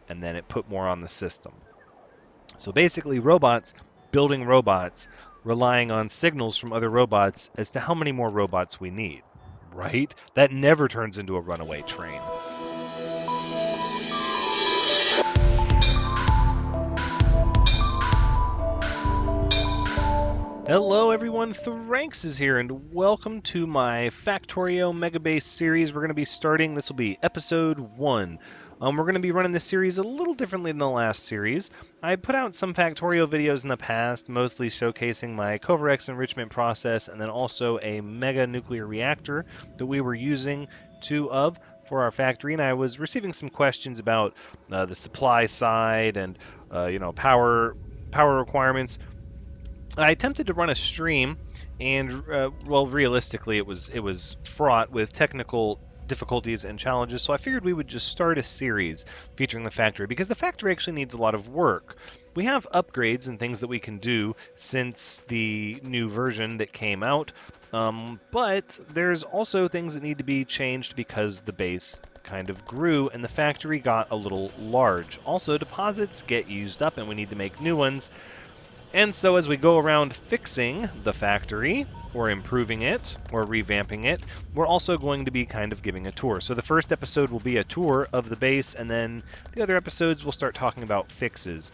and then it put more on the system. So basically, robots building robots, relying on signals from other robots as to how many more robots we need, right? That never turns into a runaway train. Hello everyone, Thranxes here, and welcome to my Factorio Megabase series. We're going to be starting, this will be episode 1. We're going to be running this series a little differently than the last series. I put out some Factorio videos in the past, mostly showcasing my Covarex enrichment process, and then also a mega nuclear reactor that we were using for our factory, and I was receiving some questions about the supply side and power requirements. I attempted to run a stream, and realistically, it was fraught with technical difficulties and challenges. So I figured we would just start a series featuring the factory because the factory actually needs a lot of work. We have upgrades and things that we can do since the new version that came out, but there's also things that need to be changed because the base kind of grew and the factory got a little large. Also, deposits get used up and we need to make new ones. And so as we go around fixing the factory, or improving it, or revamping it, we're also going to be kind of giving a tour. So the first episode will be a tour of the base, and then the other episodes we'll start talking about fixes.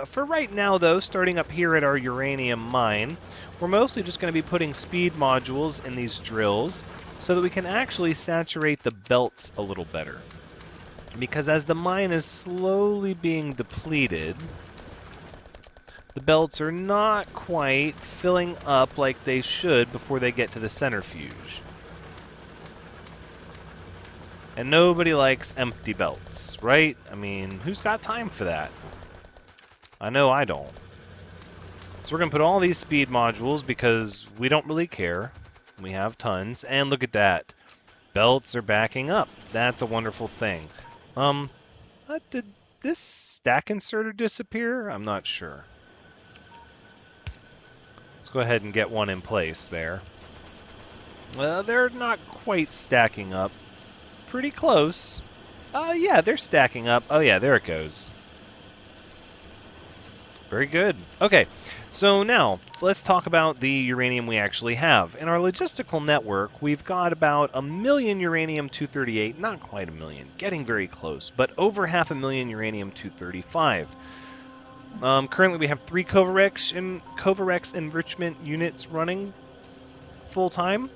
For right now, though, starting up here at our uranium mine, we're mostly just going to be putting speed modules in these drills so that we can actually saturate the belts a little better. Because as the mine is slowly being depleted, the belts are not quite filling up like they should before they get to the centrifuge. And nobody likes empty belts, right? I mean, who's got time for that? I know I don't. So we're going to put all these speed modules because we don't really care. We have tons. And look at that. Belts are backing up. That's a wonderful thing. Did this stack inserter disappear? I'm not sure. Let's go ahead and get one in place there. They're not quite stacking up. Pretty close. Yeah, they're stacking up. Oh yeah, there it goes. Very good. Okay, so now let's talk about the uranium we actually have. In our logistical network, we've got about 1 million uranium-238, not quite 1 million, getting very close, but over 500,000 uranium-235. Currently, we have 3 Covarex enrichment units running full-time.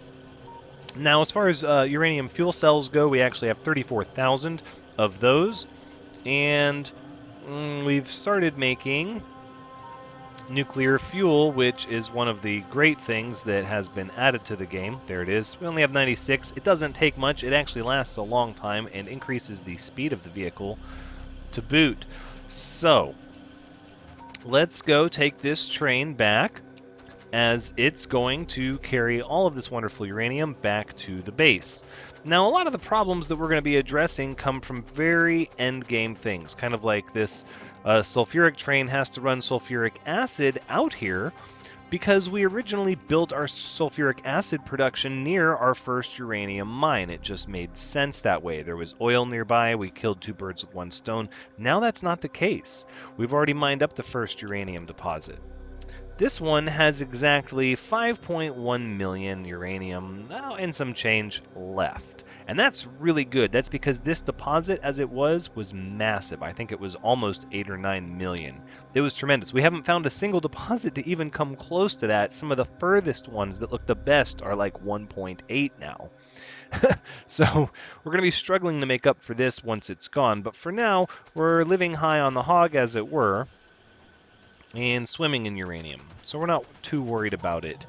Now, as far as uranium fuel cells go, we actually have 34,000 of those. And we've started making nuclear fuel, which is one of the great things that has been added to the game. There it is. We only have 96. It doesn't take much. It actually lasts a long time and increases the speed of the vehicle to boot. So let's go take this train back, as it's going to carry all of this wonderful uranium back to the base. Now, a lot of the problems that we're going to be addressing come from very end-game things, kind of like this sulfuric train has to run sulfuric acid out here because we originally built our sulfuric acid production near our first uranium mine. It just made sense that way. There was oil nearby. We killed 2 birds with 1 stone. Now that's not the case. We've already mined up the first uranium deposit. This one has exactly 5.1 million uranium and some change left. And that's really good. That's because this deposit, as it was massive. I think it was almost 8 or 9 million. It was tremendous. We haven't found a single deposit to even come close to that. Some of the furthest ones that look the best are like 1.8 now. So we're going to be struggling to make up for this once it's gone. But for now, we're living high on the hog, as it were, and swimming in uranium. So we're not too worried about it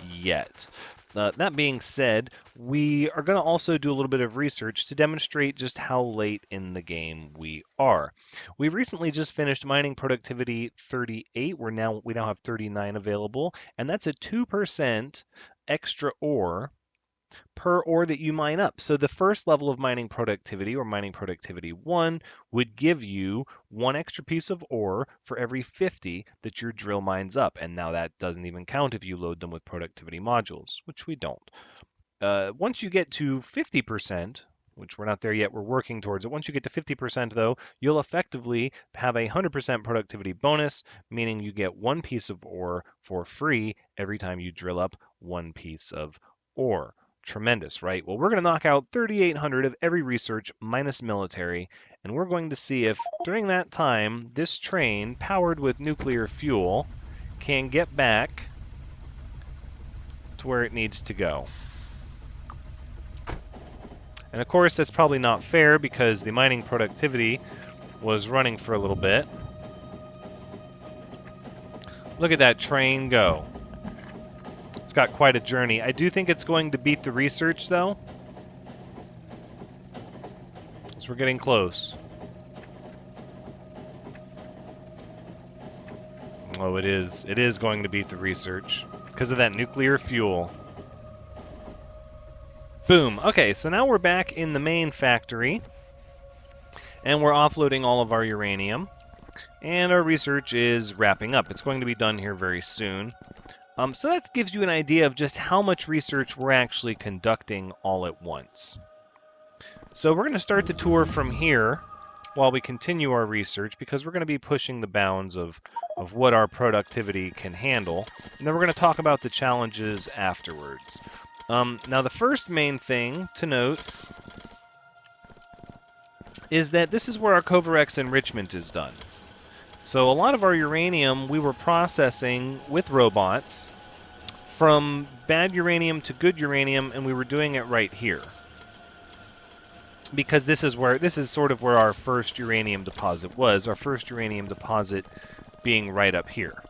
yet. That being said, we are going to also do a little bit of research to demonstrate just how late in the game we are. We recently just finished mining productivity 38. We now have 39 available, and that's a 2% extra ore per ore that you mine up. So the first level of mining productivity, or mining productivity 1, would give you 1 extra piece of ore for every 50 that your drill mines up. And now that doesn't even count if you load them with productivity modules, which we don't. Once you get to 50%, which we're not there yet. We're working towards it. Once you get to 50%, though, you'll effectively have a 100% productivity bonus, meaning you get one piece of ore for free every time you drill up one piece of ore. Tremendous, right? Well, we're going to knock out 3,800 of every research minus military, and we're going to see if during that time this train, powered with nuclear fuel, can get back to where it needs to go. And of course, that's probably not fair because the mining productivity was running for a little bit. Look at that train go. It's got quite a journey. I do think it's going to beat the research, though, as we're getting close. Oh, it is. It is going to beat the research because of that nuclear fuel. Boom. Okay, so now we're back in the main factory, and we're offloading all of our uranium, and our research is wrapping up. It's going to be done here very soon. So that gives you an idea of just how much research we're actually conducting all at once. So we're going to start the tour from here while we continue our research, because we're going to be pushing the bounds of what our productivity can handle, and then we're going to talk about the challenges afterwards. Now, the first main thing to note is that this is where our Covarex enrichment is done. So a lot of our uranium we were processing with robots from bad uranium to good uranium, and we were doing it right here. Because this is sort of where our first uranium deposit was, our first uranium deposit being right up here.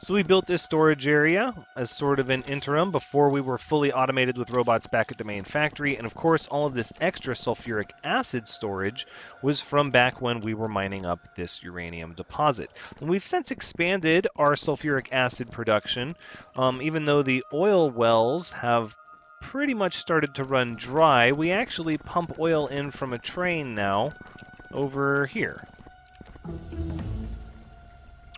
So we built this storage area as sort of an interim before we were fully automated with robots back at the main factory. And of course, all of this extra sulfuric acid storage was from back when we were mining up this uranium deposit. And we've since expanded our sulfuric acid production, even though the oil wells have pretty much started to run dry. We actually pump oil in from a train now over here,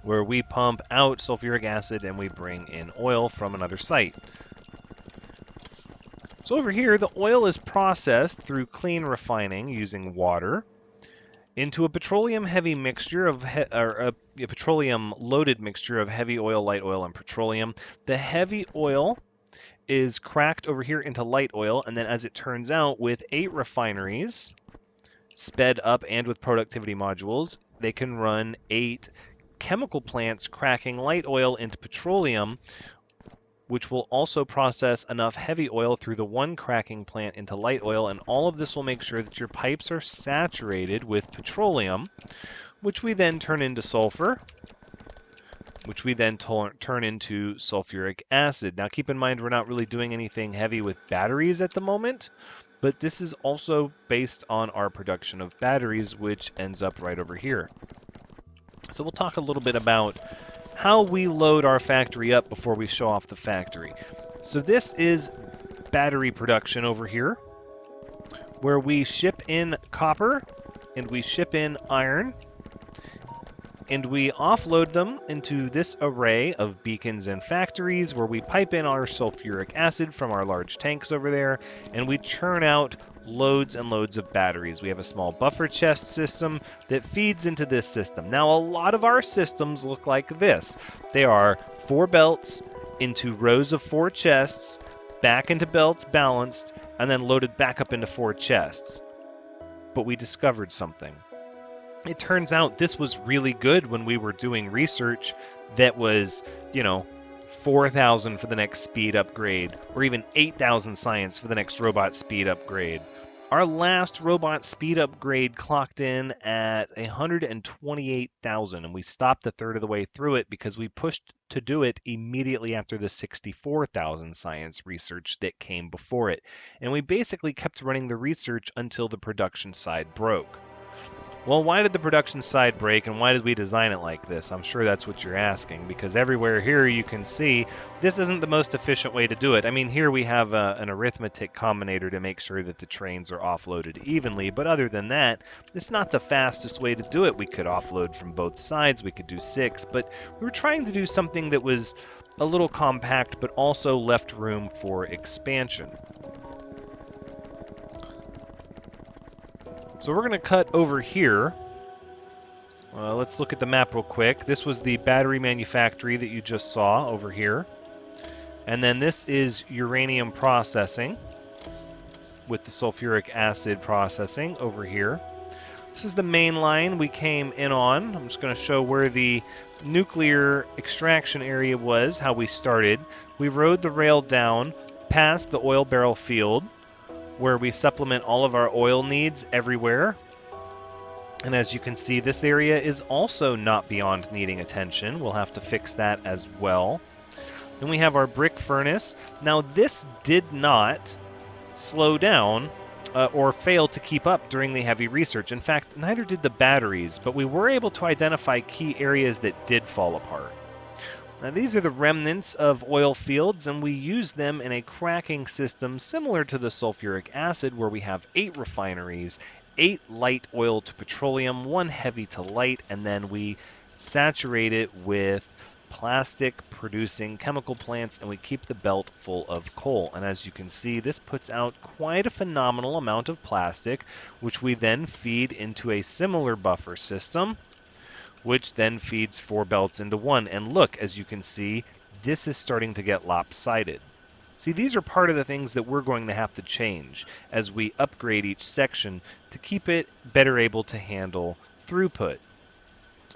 where we pump out sulfuric acid and we bring in oil from another site. So over here, the oil is processed through clean refining using water into a petroleum-heavy mixture of a petroleum-loaded mixture of heavy oil, light oil, and petroleum. The heavy oil is cracked over here into light oil, and then as it turns out, with 8 refineries sped up and with productivity modules, they can run 8 chemical plants cracking light oil into petroleum, which will also process enough heavy oil through the one cracking plant into light oil, and all of this will make sure that your pipes are saturated with petroleum, which we then turn into sulfur, which we then turn into sulfuric acid. Now keep in mind, we're not really doing anything heavy with batteries at the moment, but this is also based on our production of batteries, which ends up right over here. So we'll talk a little bit about how we load our factory up before we show off the factory. So this is battery production over here, where we ship in copper and we ship in iron, and we offload them into this array of beacons and factories, where we pipe in our sulfuric acid from our large tanks over there, and we churn out loads and loads of batteries. We have a small buffer chest system that feeds into this system. Now, a lot of our systems look like this. They are 4 belts into rows of 4 chests, back into belts balanced, and then loaded back up into 4 chests. But we discovered something. It turns out this was really good when we were doing research that was, 4,000 for the next speed upgrade, or even 8,000 science for the next robot speed upgrade. Our last robot speed upgrade clocked in at 128,000, and we stopped a third of the way through it because we pushed to do it immediately after the 64,000 science research that came before it. And we basically kept running the research until the production side broke. Well, why did the production side break, and why did we design it like this? I'm sure that's what you're asking, because everywhere here you can see this isn't the most efficient way to do it. I mean, here we have an arithmetic combinator to make sure that the trains are offloaded evenly, but other than that, it's not the fastest way to do it. We could offload from both sides, we could do 6, but we were trying to do something that was a little compact, but also left room for expansion. So we're going to cut over here. Let's look at the map real quick. This was the battery manufactory that you just saw over here. And then this is uranium processing with the sulfuric acid processing over here. This is the main line we came in on. I'm just going to show where the nuclear extraction area was, how we started. We rode the rail down past the oil barrel field, where we supplement all of our oil needs everywhere. And as you can see, this area is also not beyond needing attention. We'll have to fix that as well. Then we have our brick furnace. Now this did not slow down or fail to keep up during the heavy research. In fact, neither did the batteries, but we were able to identify key areas that did fall apart. Now these are the remnants of oil fields, and we use them in a cracking system similar to the sulfuric acid, where we have 8 refineries, 8 light oil to petroleum, 1 heavy to light, and then we saturate it with plastic producing chemical plants, and we keep the belt full of coal. And as you can see, this puts out quite a phenomenal amount of plastic, which we then feed into a similar buffer system, which then feeds 4 belts into 1. And look, as you can see, this is starting to get lopsided. See, these are part of the things that we're going to have to change as we upgrade each section to keep it better able to handle throughput.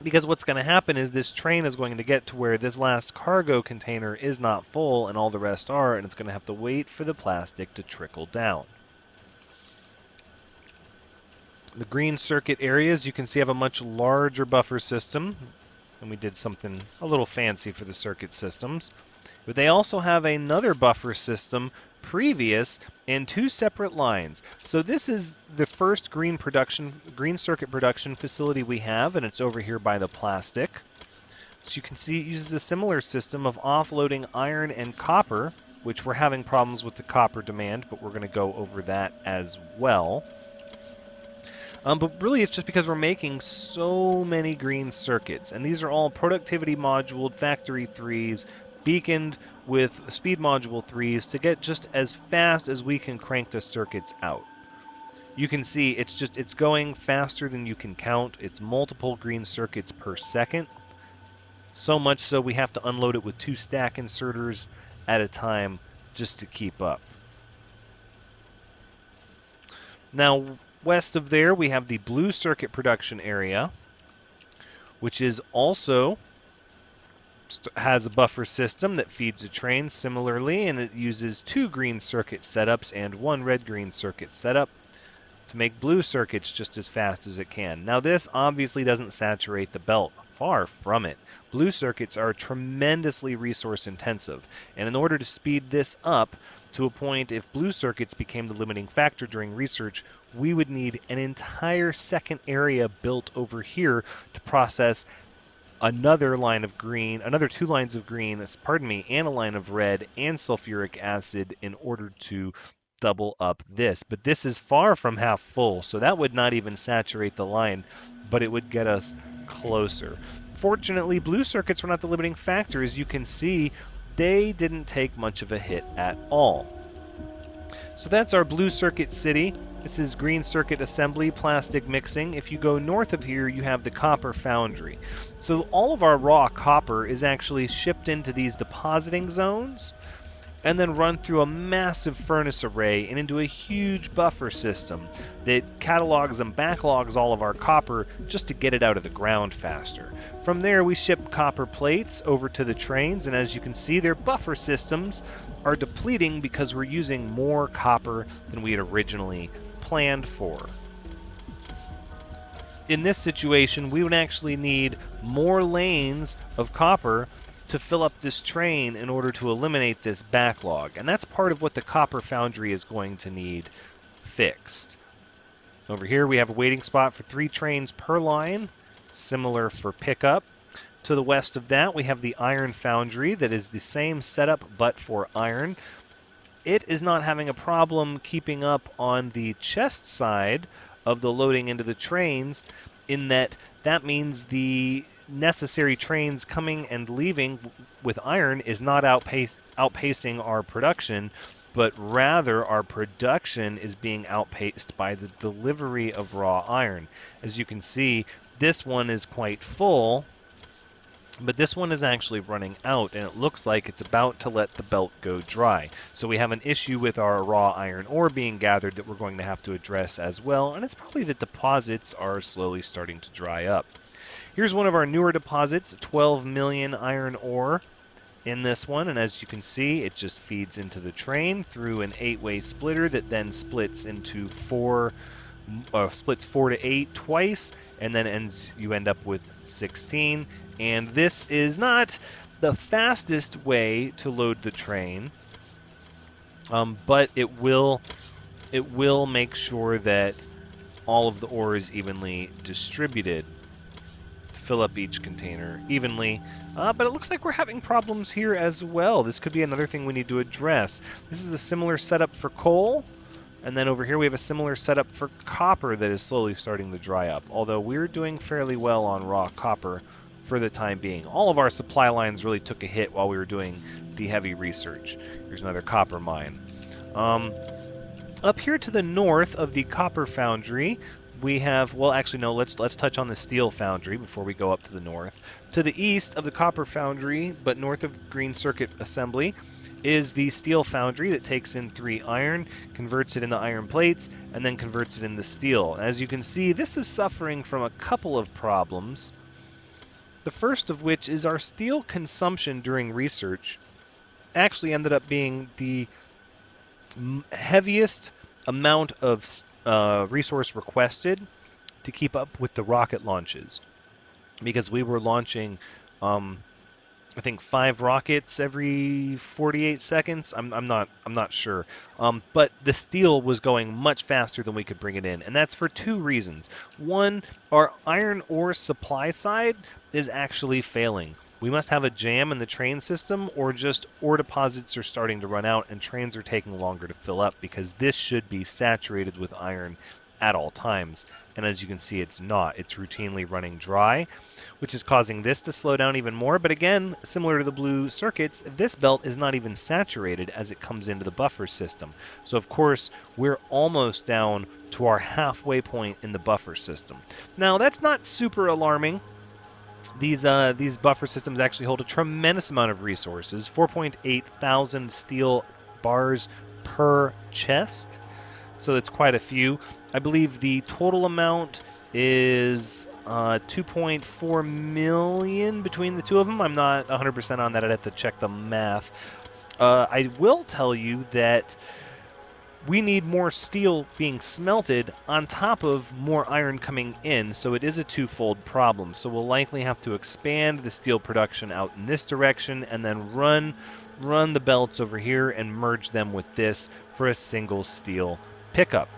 Because what's going to happen is this train is going to get to where this last cargo container is not full and all the rest are, and it's going to have to wait for the plastic to trickle down. The green circuit areas, you can see, have a much larger buffer system, and we did something a little fancy for the circuit systems. But they also have another buffer system previous in 2 separate lines. So this is the first green circuit production facility we have, and it's over here by the plastic. So you can see it uses a similar system of offloading iron and copper, which we're having problems with the copper demand, but we're going to go over that as well. But really, it's just because we're making so many green circuits, and these are all productivity moduled factory 3s, beaconed with speed module 3s to get just as fast as we can crank the circuits out. You can see it's going faster than you can count. It's multiple green circuits per second. So much so we have to unload it with 2 stack inserters at a time just to keep up. Now, west of there, we have the blue circuit production area, which is also has a buffer system that feeds a train similarly, and it uses 2 green circuit setups and 1 red-green circuit setup to make blue circuits just as fast as it can. Now this obviously doesn't saturate the belt. Far from it. Blue circuits are tremendously resource intensive, and in order to speed this up to a point, if blue circuits became the limiting factor during research, we would need an entire second area built over here to process another line of green, another 2 lines of green, and a line of red and sulfuric acid in order to double up this. But this is far from half full, so that would not even saturate the line, but it would get us closer. Fortunately, blue circuits were not the limiting factor. As you can see, they didn't take much of a hit at all. So that's our blue circuit city. This is green circuit assembly, plastic mixing. If you go north of here, you have the copper foundry. So all of our raw copper is actually shipped into these depositing zones and then run through a massive furnace array and into a huge buffer system that catalogs and backlogs all of our copper just to get it out of the ground faster. From there, we ship copper plates over to the trains, and as you can see, their buffer systems are depleting because we're using more copper than we had originally planned for. In this situation, we would actually need more lanes of copper to fill up this train in order to eliminate this backlog. And that's part of what the copper foundry is going to need fixed. Over here we have a waiting spot for 3 trains per line, similar for pickup. To the west of that we have the iron foundry that is the same setup but for iron. It is not having a problem keeping up on the chest side of the loading into the trains, in that means the necessary trains coming and leaving with iron is not outpacing our production, but rather our production is being outpaced by the delivery of raw iron. As you can see, this one is quite full, but this one is actually running out, and it looks like it's about to let the belt go dry. So we have an issue with our raw iron ore being gathered that we're going to have to address as well, and it's probably that deposits are slowly starting to dry up. Here's one of our newer deposits, 12 million iron ore in this one, and as you can see, it just feeds into the train through an 8-way splitter that then splits into splits 4 to 8 twice, and then you end up with 16. And this is not the fastest way to load the train, but it will make sure that all of the ore is evenly distributed to fill up each container evenly. But it looks like we're having problems here as well. This could be another thing we need to address. This is a similar setup for coal. And then over here we have a similar setup for copper that is slowly starting to dry up, although we're doing fairly well on raw copper for the time being. All of our supply lines really took a hit while we were doing the heavy research. Here's another copper mine. Up here to the north of the copper foundry, we have, well, actually no, let's touch on the steel foundry before we go up to the north. To the east of the copper foundry, but north of Green Circuit Assembly, is the steel foundry that takes in 3 iron, converts it into iron plates, and then converts it into steel. As you can see, this is suffering from a couple of problems. The first of which is our steel consumption during research actually ended up being the heaviest amount of resource requested to keep up with the rocket launches, because we were launching I think 5 rockets every 48 seconds. I'm not sure. But the steel was going much faster than we could bring it in, and that's for 2 reasons. One, our iron ore supply side is actually failing. We must have a jam in the train system, or just ore deposits are starting to run out and trains are taking longer to fill up, because this should be saturated with iron at all times. And as you can see, it's not. It's routinely running dry, which is causing this to slow down even more. But again, similar to the blue circuits, this belt is not even saturated as it comes into the buffer system. So of course, we're almost down to our halfway point in the buffer system. Now, that's not super alarming. These buffer systems actually hold a tremendous amount of resources, 4.8 thousand steel bars per chest. So that's quite a few. I believe the total amount is 2.4 million between the two of them. I'm not 100% on that. I'd have to check the math. I will tell you that we need more steel being smelted on top of more iron coming in, so it is a twofold problem. So we'll likely have to expand the steel production out in this direction and then run the belts over here and merge them with this for a single steel pickup.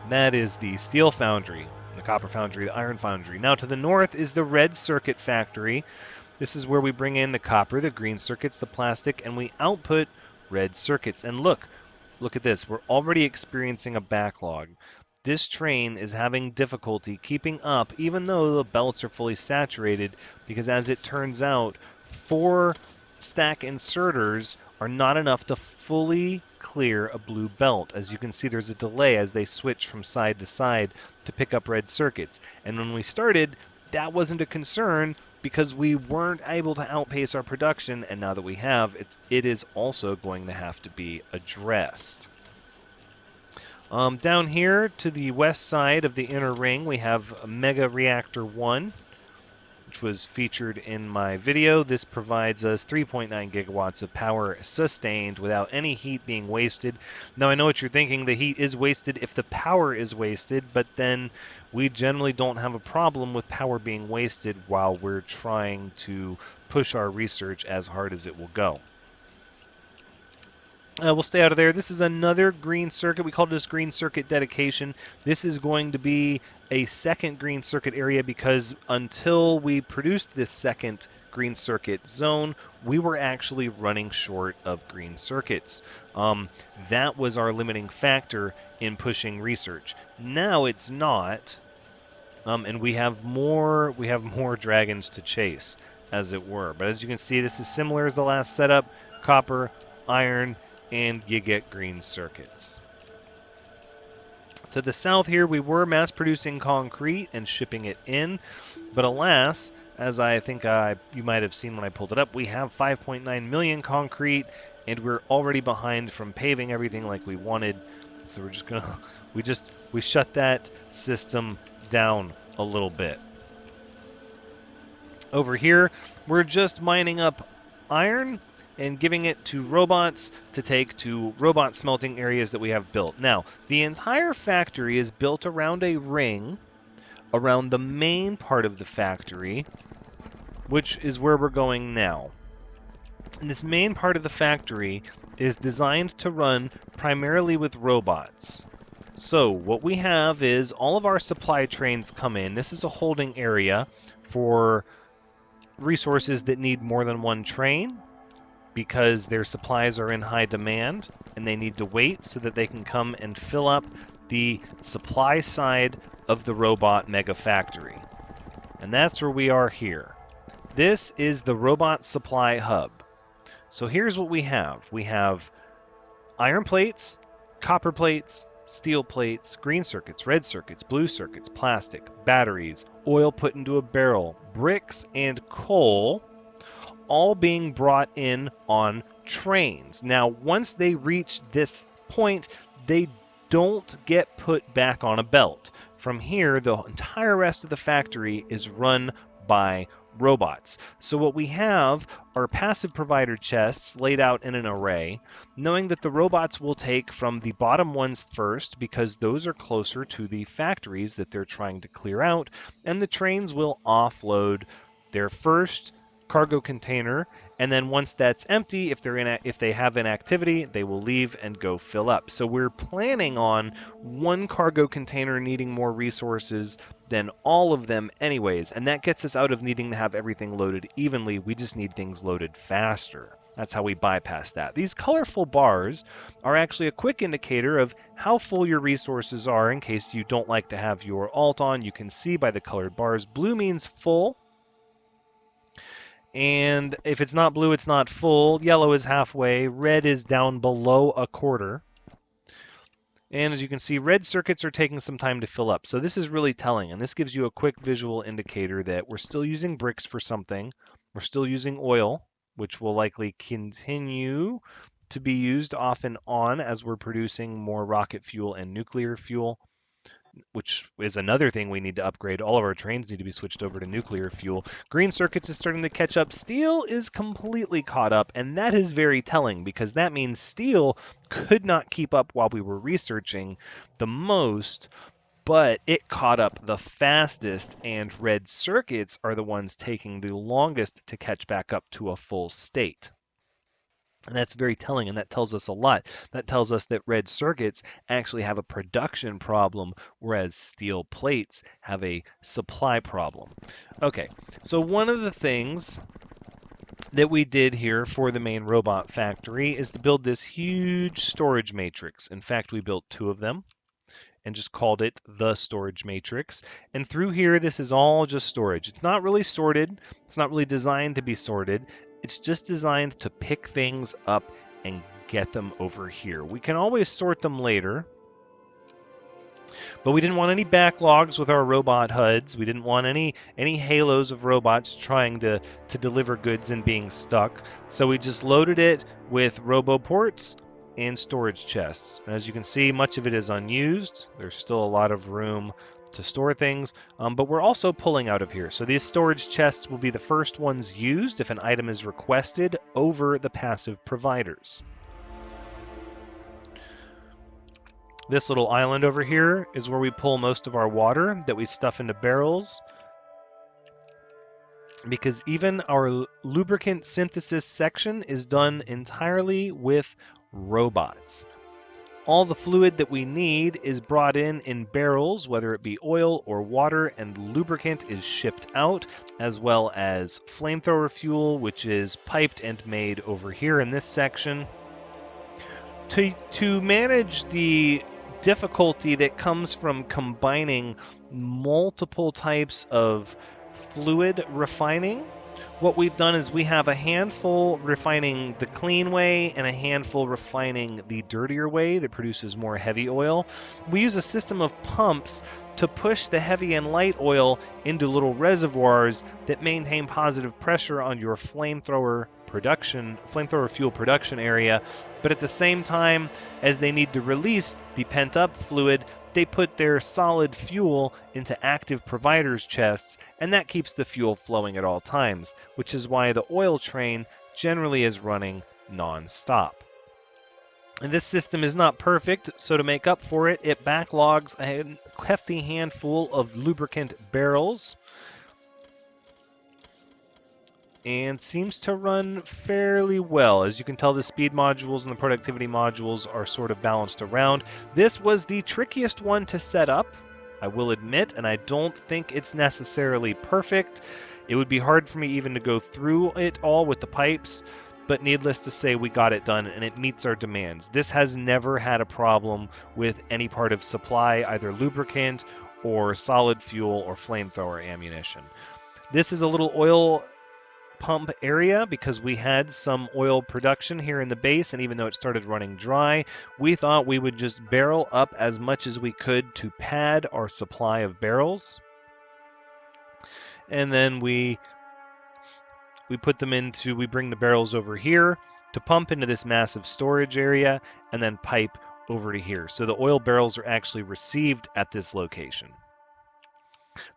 That is the steel foundry, the copper foundry, the iron foundry. Now to the north is the red circuit factory. This is where we bring in the copper, the green circuits, the plastic, and we output red circuits. And look at this. We're already experiencing a backlog. This train is having difficulty keeping up, even though the belts are fully saturated, because as it turns out, 4 stack inserters are not enough to fully clear a blue belt. As you can see, there's a delay as they switch from side to side to pick up red circuits. And when we started, that wasn't a concern because we weren't able to outpace our production, and now that we have, it is also going to have to be addressed. Down here to the west side of the inner ring, we have Mega Reactor 1, which was featured in my video. This provides us 3.9 gigawatts of power sustained without any heat being wasted. Now, I know what you're thinking. The heat is wasted if the power is wasted, but then we generally don't have a problem with power being wasted while we're trying to push our research as hard as it will go. We'll stay out of there. This is another green circuit. We call this green circuit dedication. This is going to be a second green circuit area because until we produced this second green circuit zone, we were actually running short of green circuits. That was our limiting factor in pushing research. Now it's not, and we have more dragons to chase, as it were. But as you can see, this is similar as the last setup: copper, iron, and you get green circuits. To the south here, we were mass producing concrete and shipping it in, but alas, as I think you might have seen when I pulled it up, we have 5.9 million concrete, and we're already behind from paving everything like we wanted. So we're just gonna, we shut that system down a little bit. Over here, we're just mining up iron and giving it to robots to take to robot smelting areas that we have built. Now, the entire factory is built around a ring around the main part of the factory, which is where we're going now. And this main part of the factory is designed to run primarily with robots. So what we have is all of our supply trains come in. This is a holding area for resources that need more than one train, because their supplies are in high demand and they need to wait so that they can come and fill up the supply side of the robot mega factory. And that's where we are here. This is the robot supply hub. So here's what we have. We have iron plates, copper plates, steel plates, green circuits, red circuits, blue circuits, plastic, batteries, oil put into a barrel, bricks, and coal, all being brought in on trains. Now, once they reach this point, they don't get put back on a belt. From here, the entire rest of the factory is run by robots. So what we have are passive provider chests laid out in an array, knowing that the robots will take from the bottom ones first because those are closer to the factories that they're trying to clear out, and the trains will offload their first cargo container, and then once that's empty, if they have an activity, they will leave and go fill up. So we're planning on one cargo container needing more resources than all of them anyways, and that gets us out of needing to have everything loaded evenly. We just need things loaded faster. That's how we bypass that. These colorful bars are actually a quick indicator of how full your resources are. In case you don't like to have your alt on, you can see by the colored bars. Blue means full, and if it's not blue, it's not full. Yellow is halfway. Red is down below a quarter. And as you can see, red circuits are taking some time to fill up. So this is really telling, and this gives you a quick visual indicator that we're still using bricks for something. We're still using oil, which will likely continue to be used off and on as we're producing more rocket fuel and nuclear fuel, which is another thing we need to upgrade. All of our trains need to be switched over to nuclear fuel. Green circuits is starting to catch up. Steel is completely caught up, and that is very telling because that means steel could not keep up while we were researching the most, but it caught up the fastest, and red circuits are the ones taking the longest to catch back up to a full state. And that's very telling, and that tells us a lot. That tells us that red circuits actually have a production problem, whereas steel plates have a supply problem. Okay, so one of the things that we did here for the main robot factory is to build this huge storage matrix. In fact, we built two of them and just called it the storage matrix. And through here, this is all just storage. It's not really sorted. It's not really designed to be sorted. It's just designed to pick things up and get them over here. We can always sort them later, but we didn't want any backlogs with our robot HUDs. We didn't want any halos of robots trying to deliver goods and being stuck. So we just loaded it with roboports and storage chests. And as you can see, much of it is unused. There's still a lot of room to store things, but we're also pulling out of here. So these storage chests will be the first ones used if an item is requested over the passive providers. This little island over here is where we pull most of our water that we stuff into barrels, because even our lubricant synthesis section is done entirely with robots. All the fluid that we need is brought in barrels, whether it be oil or water, and lubricant is shipped out, as well as flamethrower fuel, which is piped and made over here in this section. To manage the difficulty that comes from combining multiple types of fluid refining, What we've done is we have a handful refining the clean way and a handful refining the dirtier way that produces more heavy oil. We use a system of pumps to push the heavy and light oil into little reservoirs that maintain positive pressure on your flamethrower fuel production area, but at the same time as they need to release the pent up fluid, they put their solid fuel into active providers' chests, and that keeps the fuel flowing at all times, which is why the oil train generally is running non-stop. And this system is not perfect, so to make up for it, it backlogs a hefty handful of lubricant barrels and seems to run fairly well. As you can tell, the speed modules and the productivity modules are sort of balanced around. This was the trickiest one to set up, I will admit, and I don't think it's necessarily perfect. It would be hard for me even to go through it all with the pipes, but needless to say, we got it done, and it meets our demands. This has never had a problem with any part of supply, either lubricant or solid fuel or flamethrower ammunition. This is a little oil pump area because we had some oil production here in the base, and even though it started running dry, we thought we would just barrel up as much as we could to pad our supply of barrels. And then we bring the barrels over here to pump into this massive storage area and then pipe over to here. So the oil barrels are actually received at this location.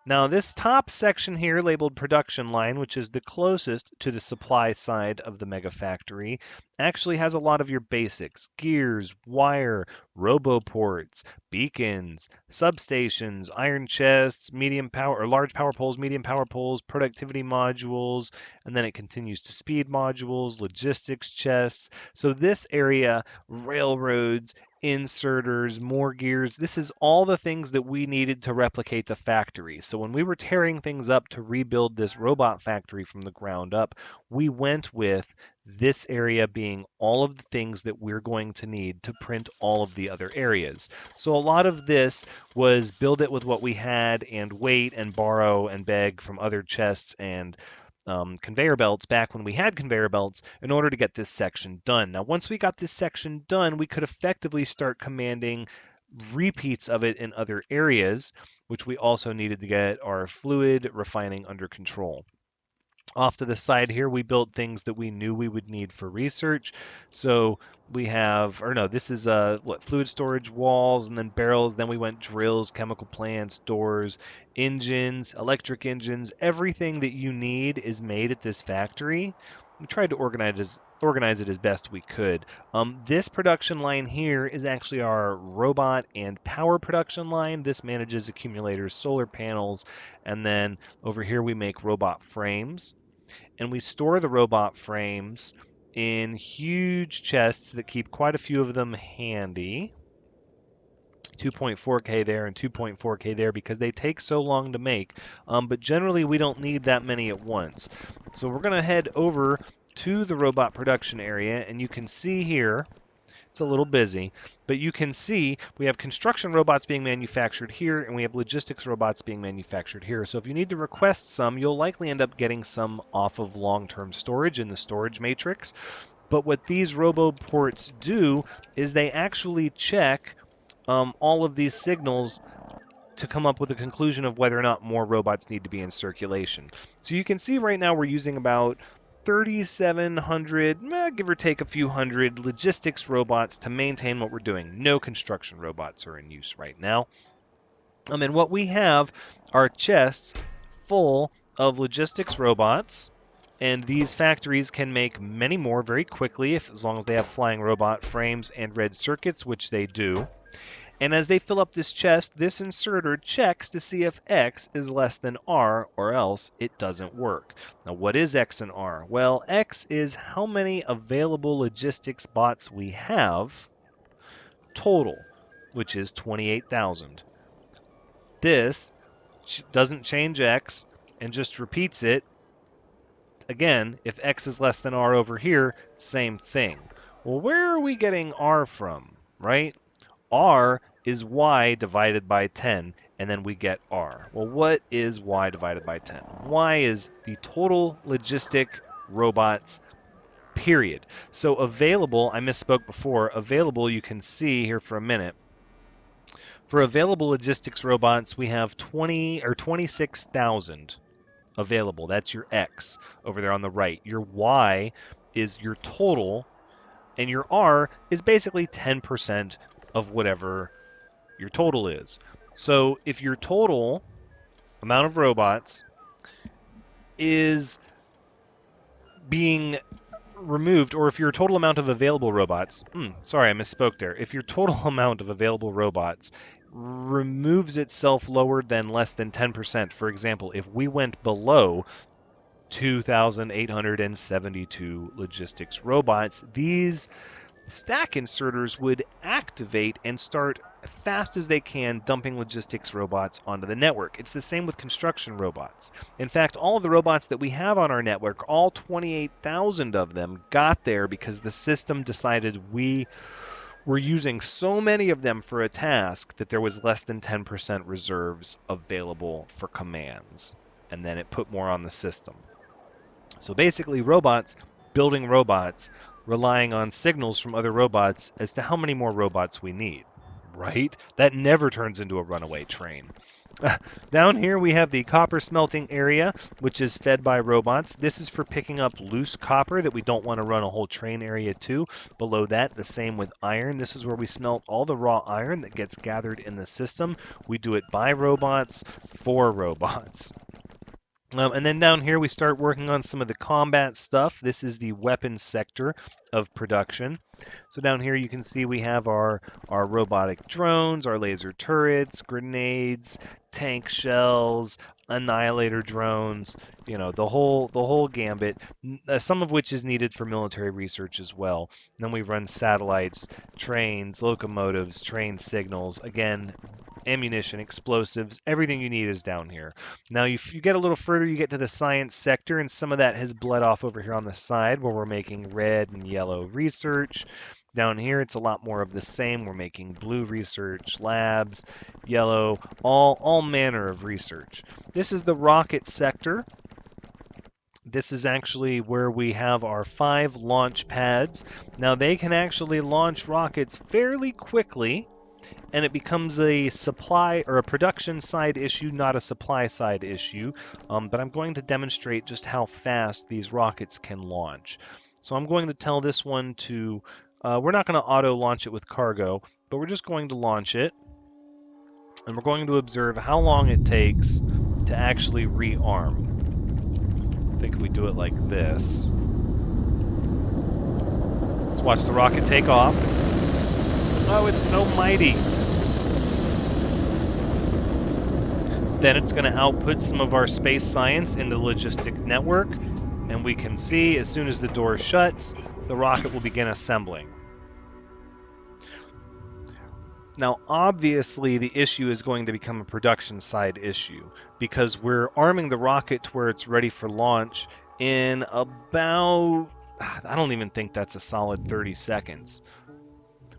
Now this top section here labeled production line, which is the closest to the supply side of the mega factory, actually has a lot of your basics: gears, wire, roboports, beacons, substations, iron chests, medium power or large power poles, medium power poles, productivity modules, and then it continues to speed modules, logistics chests. So this area, railroads, inserters, more gears. This is all the things that we needed to replicate the factory. So when we were tearing things up to rebuild this robot factory from the ground up, we went with this area being all of the things that we're going to need to print all of the other areas. So a lot of this was build it with what we had and wait and borrow and beg from other chests and conveyor belts back when we had conveyor belts in order to get this section done. Now, once we got this section done, we could effectively start commanding repeats of it in other areas, which we also needed to get our fluid refining under control. Off to the side here, we built things that we knew we would need for research. So we have, or no, this is fluid storage walls and then barrels. Then we went drills, chemical plants, doors, engines, electric engines. Everything that you need is made at this factory. We tried to organize it as best we could. This production line here is actually our robot and power production line. This manages accumulators, solar panels, and then over here we make robot frames. And we store the robot frames in huge chests that keep quite a few of them handy. 2.4K there and 2.4K there because they take so long to make. But generally we don't need that many at once. So we're going to head over to the robot production area, and you can see here, it's a little busy, but you can see we have construction robots being manufactured here, and we have logistics robots being manufactured here. So if you need to request some, you'll likely end up getting some off of long-term storage in the storage matrix. But what these roboports do is they actually check all of these signals to come up with a conclusion of whether or not more robots need to be in circulation. So you can see right now we're using about 3,700, give or take a few hundred, logistics robots to maintain what we're doing. No construction robots are in use right now. And what we have are chests full of logistics robots, and these factories can make many more very quickly as long as they have flying robot frames and red circuits, which they do. And as they fill up this chest, this inserter checks to see if X is less than R, or else it doesn't work. Now, what is X and R? Well, X is how many available logistics bots we have total, which is 28,000. This doesn't change X and just repeats it. Again, if X is less than R over here, same thing. Well, where are we getting R from, right? R is Y divided by 10, and then we get R. Well, what is Y divided by 10? Y is the total logistic robots, period. So available, I misspoke before, available you can see here for a minute. For available logistics robots, we have 26,000 available. That's your X over there on the right. Your Y is your total, and your R is basically 10% of whatever your total is. So if your total amount of robots is being removed, or if your total amount of available robots, sorry, I misspoke there. If your total amount of available robots removes itself lower than less than 10%, for example, if we went below 2,872 logistics robots, these stack inserters would activate and start fast as they can dumping logistics robots onto the network. It's the same with construction robots. In fact, all of the robots that we have on our network, all 28,000 of them, got there because the system decided we were using so many of them for a task that there was less than 10% reserves available for commands. And then it put more on the system. So basically, robots building robots, relying on signals from other robots as to how many more robots we need, right? That never turns into a runaway train. Down here we have the copper smelting area, which is fed by robots. This is for picking up loose copper that we don't want to run a whole train area to. Below that, the same with iron. This is where we smelt all the raw iron that gets gathered in the system. We do it by robots, for robots. And then down here we start working on some of the combat stuff. This is the weapons sector of production. So down here you can see we have our robotic drones, our laser turrets, grenades, tank shells, annihilator drones, you know, the whole gambit, some of which is needed for military research as well. And then we run satellites, trains, locomotives, train signals, again, ammunition, explosives, everything you need is down here. Now, if you get a little further, you get to the science sector, and some of that has bled off over here on the side where we're making red and yellow research. Down here, it's a lot more of the same. We're making blue research, labs, yellow, all manner of research. This is the rocket sector. This is actually where we have our 5 launch pads. Now, they can actually launch rockets fairly quickly, and it becomes a supply or a production side issue, not a supply side issue. But I'm going to demonstrate just how fast these rockets can launch. So I'm going to tell this one to, we're not going to auto launch it with cargo, but we're just going to launch it. And we're going to observe how long it takes to actually rearm. I think if we do it like this. Let's watch the rocket take off. Oh, it's so mighty. Then it's going to output some of our space science into the logistic network, and we can see as soon as the door shuts, the rocket will begin assembling. Now, obviously, the issue is going to become a production side issue because we're arming the rocket to where it's ready for launch in about, I don't even think that's a solid 30 seconds.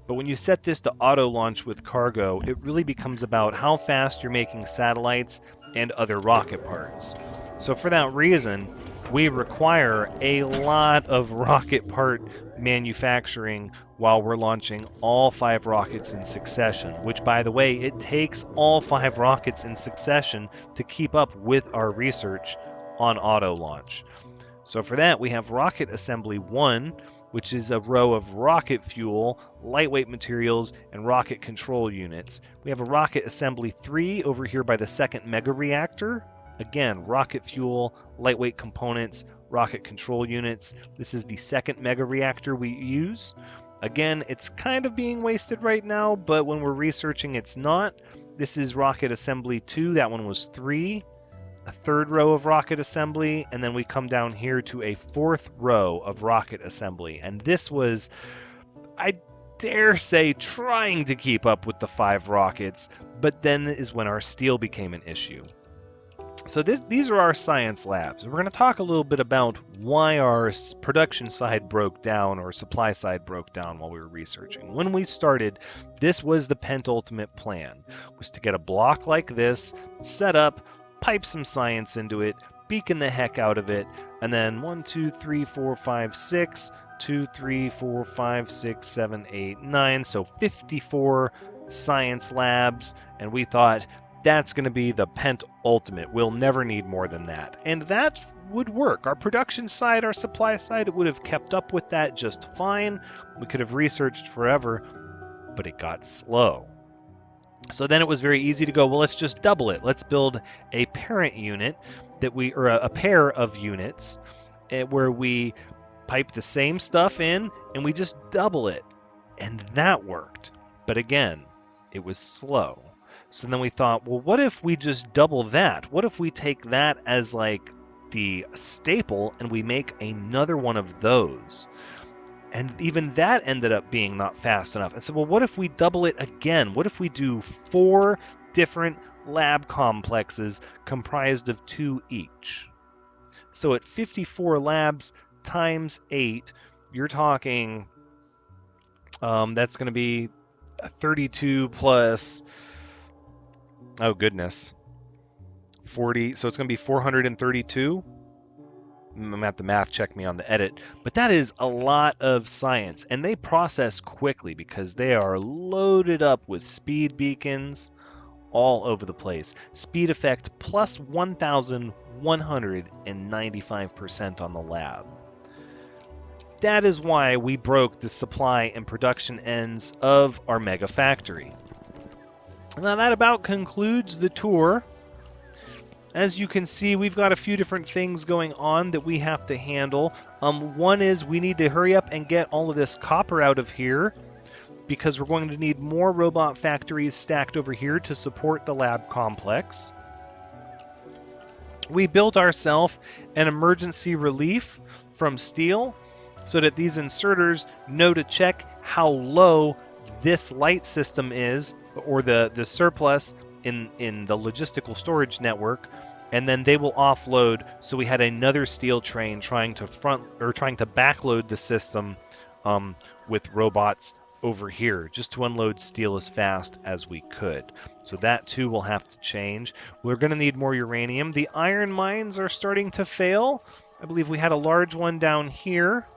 But when you set this to auto launch with cargo, it really becomes about how fast you're making satellites and other rocket parts. So for that reason, we require a lot of rocket part manufacturing while we're launching all 5 rockets in succession, which, by the way, it takes all 5 rockets in succession to keep up with our research on auto launch. So for that, we have Rocket Assembly 1, which is a row of rocket fuel, lightweight materials, and rocket control units. We have a Rocket Assembly 3 over here by the second mega reactor. Again, rocket fuel, lightweight components, rocket control units. This is the second mega reactor we use. Again, it's kind of being wasted right now, but when we're researching, it's not. This is Rocket Assembly 2. That one was 3. A third row of rocket assembly, and then we come down here to a 4th row of rocket assembly. And this was, I dare say, trying to keep up with the 5 rockets, but then is when our steel became an issue. So these are our science labs. We're going to talk a little bit about why our production side broke down or supply side broke down while we were researching. When we started, this was the pentultimate plan, was to get a block like this, set up, pipe some science into it, beacon the heck out of it, and then 1, 2, 3, 4, 5, 6, 2, 3, 4, 5, 6, 7, 8, 9, so 54 science labs, and we thought, that's going to be the pent ultimate. We'll never need more than that. And that would work. Our production side, our supply side, it would have kept up with that just fine. We could have researched forever, but it got slow. So then it was very easy to go, well, let's just double it. Let's build a parent unit or a pair of units where we pipe the same stuff in and we just double it. And that worked. But again, it was slow. So then we thought, well, what if we just double that? What if we take that as like the staple and we make another one of those? And even that ended up being not fast enough. I said, well, what if we double it again? What if we do 4 different lab complexes comprised of 2 each? So at 54 labs times 8, you're talking, that's going to be 32 plus... oh, goodness. 40. So it's going to be 432. I'm going to have to math check me on the edit. But that is a lot of science. And they process quickly because they are loaded up with speed beacons all over the place. Speed effect plus 1,195% on the lab. That is why we broke the supply and production ends of our mega factory. Now that about concludes the tour. As you can see, we've got a few different things going on that we have to handle. One is we need to hurry up and get all of this copper out of here because we're going to need more robot factories stacked over here to support the lab complex. We built ourselves an emergency relief from steel so that these inserters know to check how low this light system is, or the surplus in the logistical storage network, and then they will offload. So we had another steel train trying to backload the system with robots over here just to unload steel as fast as we could. So that too will have to change. We're going to need more uranium. The iron mines are starting to fail. I believe we had a large one down here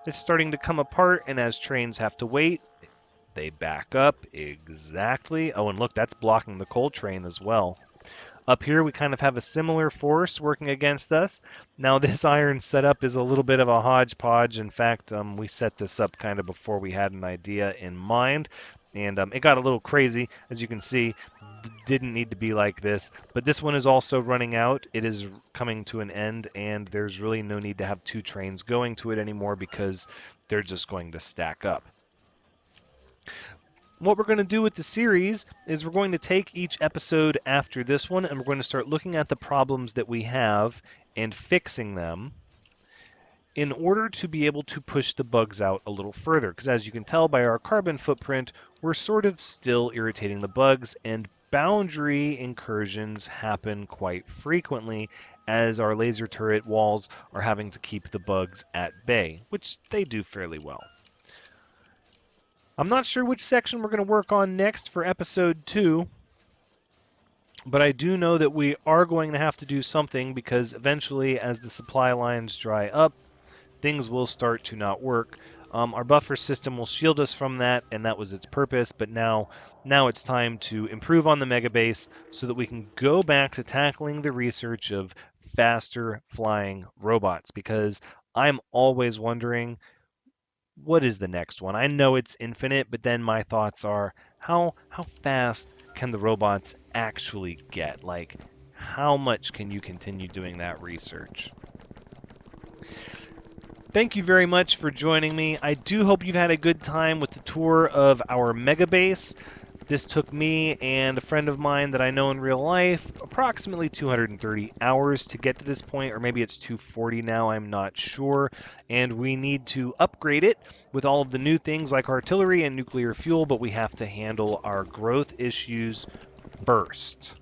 that's starting to come apart, and as trains have to wait, they back up. Exactly. Oh, and look, that's blocking the coal train as well. Up here, we kind of have a similar force working against us. Now, this iron setup is a little bit of a hodgepodge. In fact, we set this up kind of before we had an idea in mind. And it got a little crazy, as you can see. Didn't need to be like this. But this one is also running out. It is coming to an end, and there's really no need to have 2 trains going to it anymore because they're just going to stack up. What we're going to do with the series is we're going to take each episode after this one, and we're going to start looking at the problems that we have and fixing them in order to be able to push the bugs out a little further. Because as you can tell by our carbon footprint, we're sort of still irritating the bugs, and boundary incursions happen quite frequently as our laser turret walls are having to keep the bugs at bay, which they do fairly well. I'm not sure which section we're going to work on next for episode 2, but I do know that we are going to have to do something because eventually, as the supply lines dry up, things will start to not work. Our buffer system will shield us from that, and that was its purpose, but now it's time to improve on the mega base so that we can go back to tackling the research of faster flying robots, because I'm always wondering, what is the next one? I know it's infinite, but then my thoughts are, how fast can the robots actually get? Like, how much can you continue doing that research? Thank you very much for joining me. I do hope you've had a good time with the tour of our mega base. This took me and a friend of mine that I know in real life approximately 230 hours to get to this point, or maybe it's 240 now, I'm not sure. And we need to upgrade it with all of the new things like artillery and nuclear fuel, but we have to handle our growth issues first.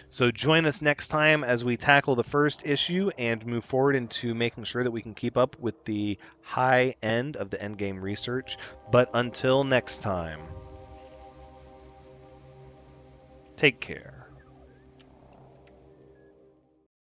So join us next time as we tackle the first issue and move forward into making sure that we can keep up with the high end of the endgame research. But until next time, take care.